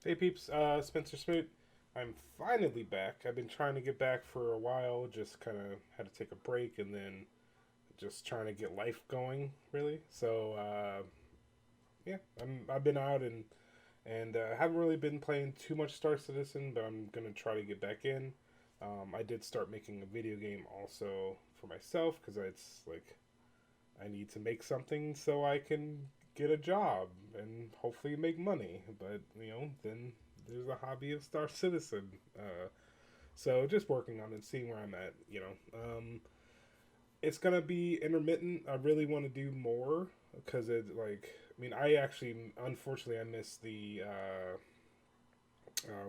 Hey peeps, Spencer Smoot. I'm finally back. I've been trying to get back for a while, just kind of had to take a break and then just trying to get life going, really. So, yeah, I've been out and haven't really been playing too much Star Citizen, but I'm gonna try to get back in. I did start making a video game also for myself because it's like I need to make something so I can get a job and hopefully make money. But then there's a hobby of Star Citizen. So just working on it, seeing where I'm at. It's gonna be intermittent. I really want to do more because I actually unfortunately I missed the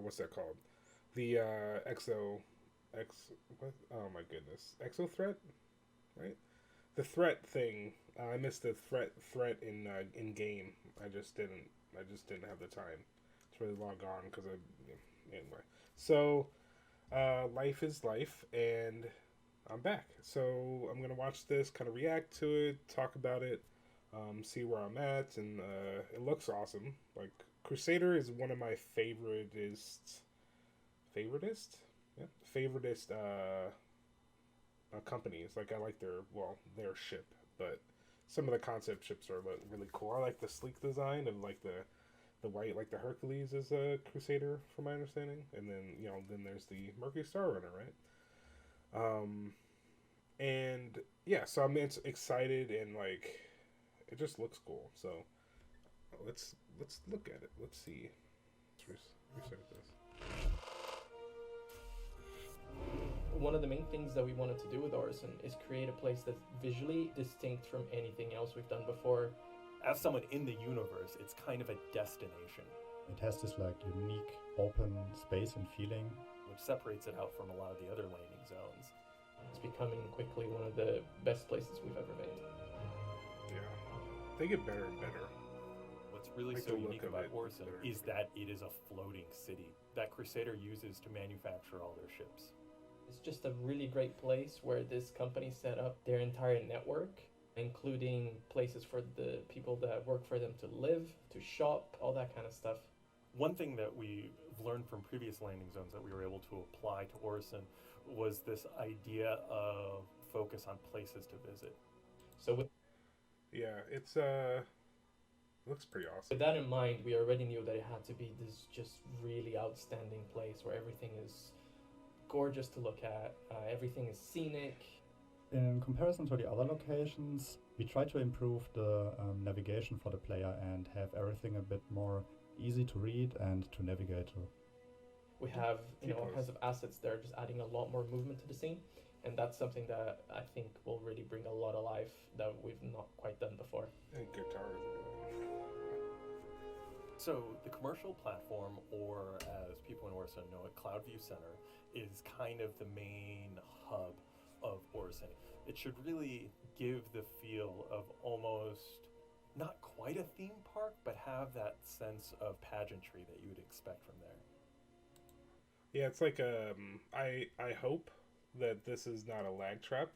what's that called? The exo X what? Oh my goodness, exo threat, right? The threat thing. I missed the threat in game. I just didn't have the time to really log on because anyway. So life is life, and I'm back. So I'm gonna watch this, kind of react to it, talk about it, see where I'm at, and it looks awesome. Like Crusader is one of my favoritist, yeah, favoritist companies. Like I like their ship, but some of the concept ships are really cool. I like the sleek design of like the white, like the Hercules is a Crusader from my understanding, and then there's the Mercury Star Runner, right? Um, and yeah, so I'm excited and like it just looks cool. So let's look at it. Let's see. Let's restart this. One of the main things that we wanted to do with Orison is create a place that's visually distinct from anything else we've done before. As someone in the universe, it's kind of a destination, It has this like unique open space and feeling. which separates it out from a lot of the other landing zones. It's becoming quickly one of the best places we've ever made. Yeah, they get better and better. What's really Like so the look unique of about it Orson better. is that it is a floating city that Crusader uses to manufacture all their ships. It's just a really great place where this company set up their entire network, including places for the people that work for them to live, to shop, all that kind of stuff. One thing that we've learned from previous landing zones that we were able to apply to Orison was this idea of focus on places to visit. So with Yeah, looks pretty With awesome. that in mind, we already knew that it had to be this just really outstanding place where everything is gorgeous to look at, everything is scenic. In comparison to the other locations, we try to improve the navigation for the player and have everything a bit more easy to read and to navigate to. We have, Keep all those. kinds of assets there, just adding a lot more movement to the scene. And that's something that I think will really bring a lot of life that we've not quite done before. And guitars. So the commercial platform, or as people in Orison know it, CloudView Center, is kind of the main hub of Orison. It should really give the feel of almost not quite a theme park, but have that sense of pageantry that you would expect from there. Yeah, it's like I hope that this is not a lag trap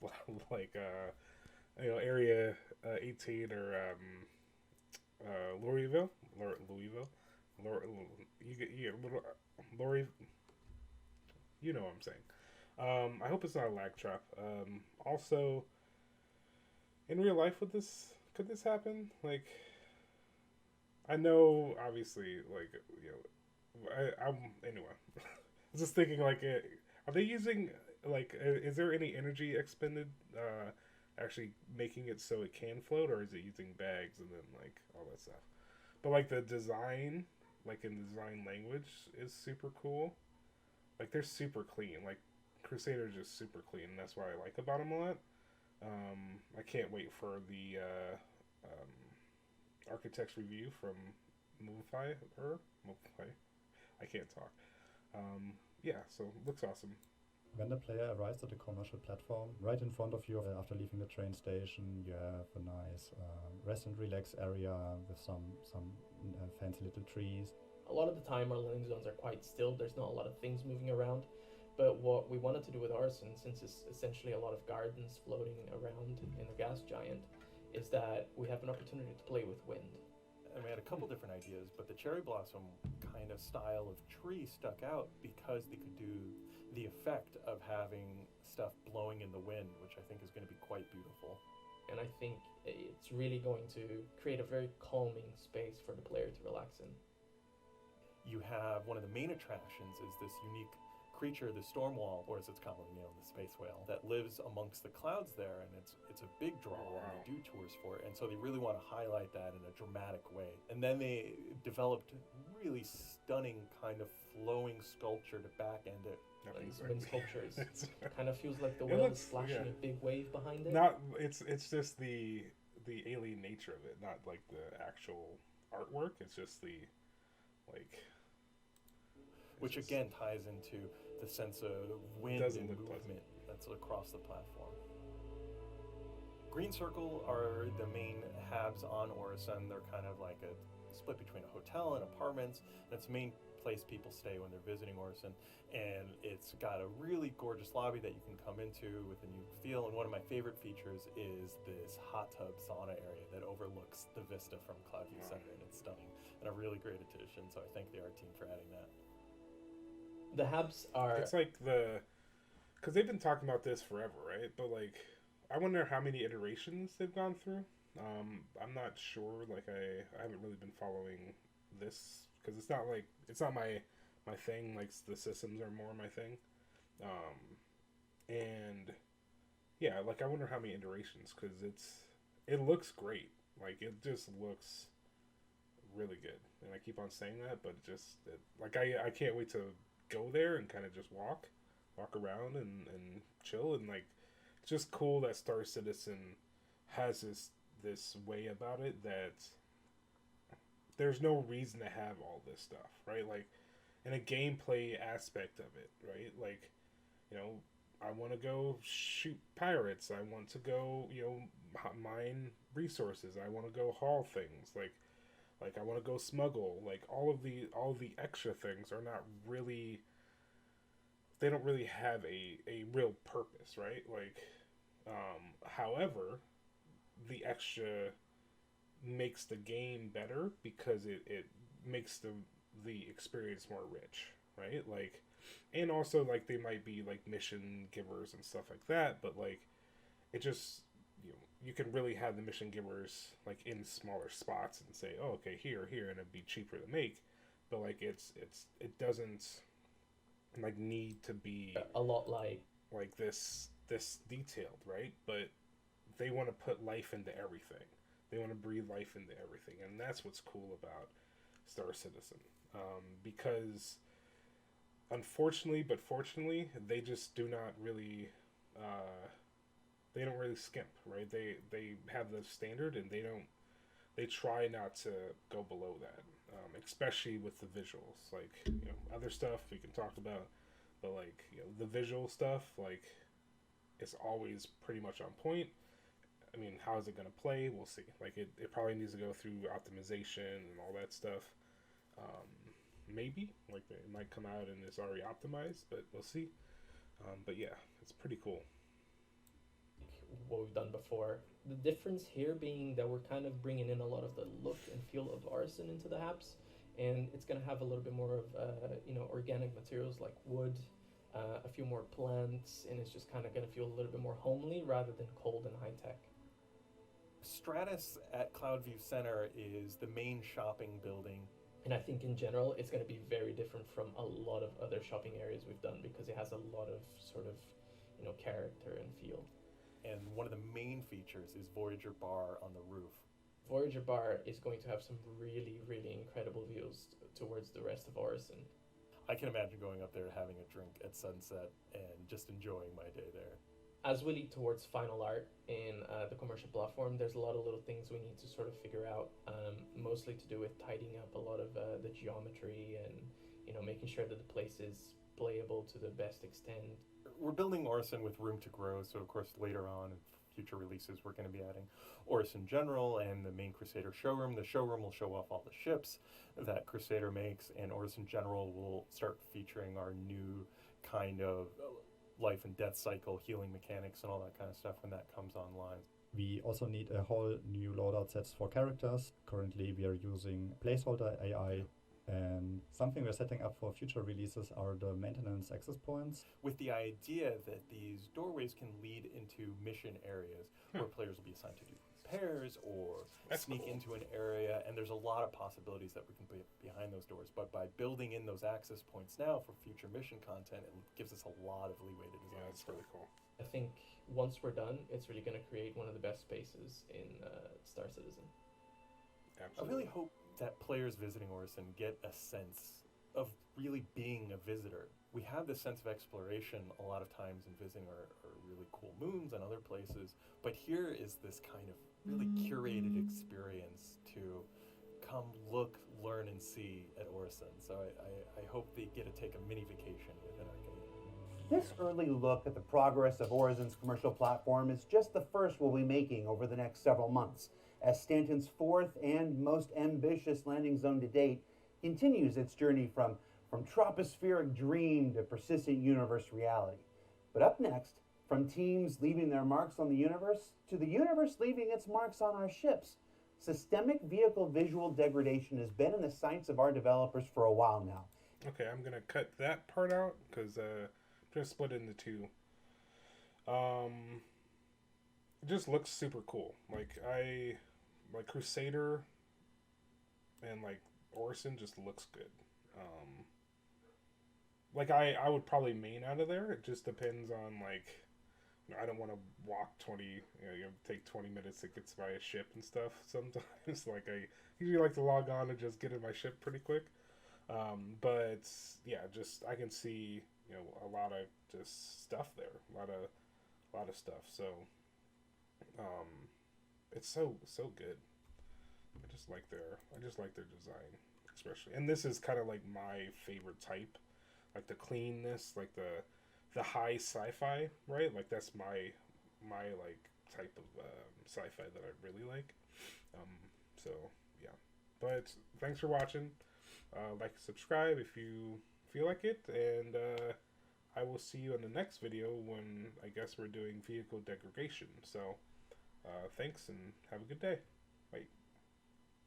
like Area 18 or Louisville, Louisville, you get Lori. You know what I'm saying. I hope it's not a lag trap. Also, in real life, could this happen? Like, I know, obviously, like I'm anyway. I was just thinking, like, are they using is there any energy expended actually making it so it can float, or is it using bags and then like all that stuff? But like the design, like in the design language, is super cool. Like they're super clean. Like Crusader's just super clean. And that's what I like about them a lot. I can't wait for the architect's review from Movify or Movify. I can't talk. Yeah, so looks awesome. When the player arrives at the commercial platform, right in front of you, after leaving the train station, you have a nice rest and relax area with some fancy little trees. A lot of the time, our landing zones are quite still, there's not a lot of things moving around. But what we wanted to do with Arson, since it's essentially a lot of gardens floating around in the gas giant, is that we have an opportunity to play with wind. and we had a couple different ideas, but the cherry blossom kind of style of tree stuck out because they could do the effect of having stuff blowing in the wind, which I think is going to be quite beautiful. And I think it's really going to create a very calming space for the player to relax in. You have one of the main attractions is this unique creature, the storm wall, or as it's commonly known, the space whale, that lives amongst the clouds there, and it's a big draw when they do tours for it, and so they really want to highlight that in a dramatic way. And then they developed really stunning kind of flowing sculpture to back end it. Like wind sculptures. Kind of feels like the It whale looks- is flashing yeah. a big wave behind it. Not it's just the alien nature of it, not like the actual artwork. It's just the like. Which just- again ties into the sense of wind doesn't and look movement that's across the platform. Green Circle are the main habs on Orison. They're kind of like a split between a hotel and apartments. And it's the main place people stay when they're visiting Orison. And it's got a really gorgeous lobby that you can come into with a new feel. And one of my favorite features is this hot tub sauna area that overlooks the vista from Cloudview Center, and it's stunning and a really great addition. So I thank the art team for adding that. The habs are. It's like because they've been talking about this forever, right? But like, I wonder how many iterations they've gone through. I'm not sure. Like, I haven't really been following this because it's not my thing. Like, the systems are more my thing. And yeah, like I wonder how many iterations because it looks great. Like, it just looks really good, and I keep on saying that, but I can't wait to go there and kind of just walk around and chill, and like it's just cool that Star Citizen has this way about it that there's no reason to have all this stuff, right? Like in a gameplay aspect of it, right? Like, you know, I want to go shoot pirates, I want to go, you know, mine resources, I want to go haul things, like I want to go smuggle. Like all of the extra things are not really. They don't really have a real purpose, right? Like, however, the extra makes the game better because it makes the experience more rich, right? Like, and also like they might be like mission givers and stuff like that, but like it just. You can really have the mission givers like in smaller spots and say, oh, okay, here, and it'd be cheaper to make, but like it doesn't like need to be a lot like this detailed, right? But they want to put life into everything. They want to breathe life into everything, and that's what's cool about Star Citizen, because unfortunately, but fortunately, they just do not really. They don't really skimp, right? They have the standard, and they try not to go below that, especially with the visuals. Like, you know, other stuff we can talk about, but like, you know, the visual stuff, like, it's always pretty much on point. I mean, how is it going to play? We'll see. Like, it probably needs to go through optimization and all that stuff. Maybe, like, it might come out and it's already optimized, but we'll see. But yeah, it's pretty cool. What we've done before. The difference here being that we're kind of bringing in a lot of the look and feel of Orison into the habs, and it's going to have a little bit more of organic materials like wood, a few more plants, and it's just kind of going to feel a little bit more homely rather than cold and high tech. Stratus at Cloudview Center is the main shopping building. And I think in general it's going to be very different from a lot of other shopping areas we've done because it has a lot of sort of, you know, character and feel. And one of the main features is Voyager Bar on the roof. Voyager Bar is going to have some really, really incredible views towards the rest of Orison. I can imagine going up there, having a drink at sunset, and just enjoying my day there. As we lead towards final art in the commercial platform, there's a lot of little things we need to sort of figure out, mostly to do with tidying up a lot of the geometry and, you know, making sure that the place is playable to the best extent. We're building Orison with room to grow, so of course later on in future releases we're going to be adding Orison General and the main Crusader showroom. The showroom will show off all the ships that Crusader makes, and Orison General will start featuring our new kind of life and death cycle, healing mechanics, and all that kind of stuff when that comes online. We also need a whole new loadout sets for characters. Currently, we are using placeholder AI, and something we're setting up for future releases are the maintenance access points. With the idea that these doorways can lead into mission areas where players will be assigned to do repairs or That's sneak cool. into an area, and there's a lot of possibilities that we can put behind those doors. But by building in those access points now for future mission content, it gives us a lot of leeway to design Yeah, that's stuff. really cool. I think once we're done, it's really going to create one of the best spaces in Star Citizen. I Absolutely. really hope that players visiting Orison get a sense of really being a visitor. We have this sense of exploration a lot of times in visiting our really cool moons and other places, but here is this kind of really curated experience to come look, learn, and see at Orison. So I hope they get to take a mini vacation within our game. This early look at the progress of Orison's commercial platform is just the first we'll be making over the next several months, as Stanton's fourth and most ambitious landing zone to date continues its journey from tropospheric dream to persistent universe reality. But up next, from teams leaving their marks on the universe to the universe leaving its marks on our ships, systemic vehicle visual degradation has been in the sights of our developers for a while now. Okay, I'm gonna cut that part out because I'm gonna split it into two. It just looks super cool. Like Crusader and like Orison just looks good. Like I would probably main out of there. It just depends on like, you know, I don't want to walk 20. You take 20 minutes to get by a ship and stuff. Sometimes like I usually like to log on and just get in my ship pretty quick. But yeah, just I can see, you know, a lot of just stuff there, a lot of stuff. So it's so good. I just like their design, especially. And this is kind of like my favorite type, like the cleanness, like the high sci-fi, right? Like that's my like type of sci-fi that I really like. So yeah, but thanks for watching. Like, subscribe if you feel like it, and I will see you in the next video when I guess we're doing vehicle degradation. So thanks and have a good day. Bye.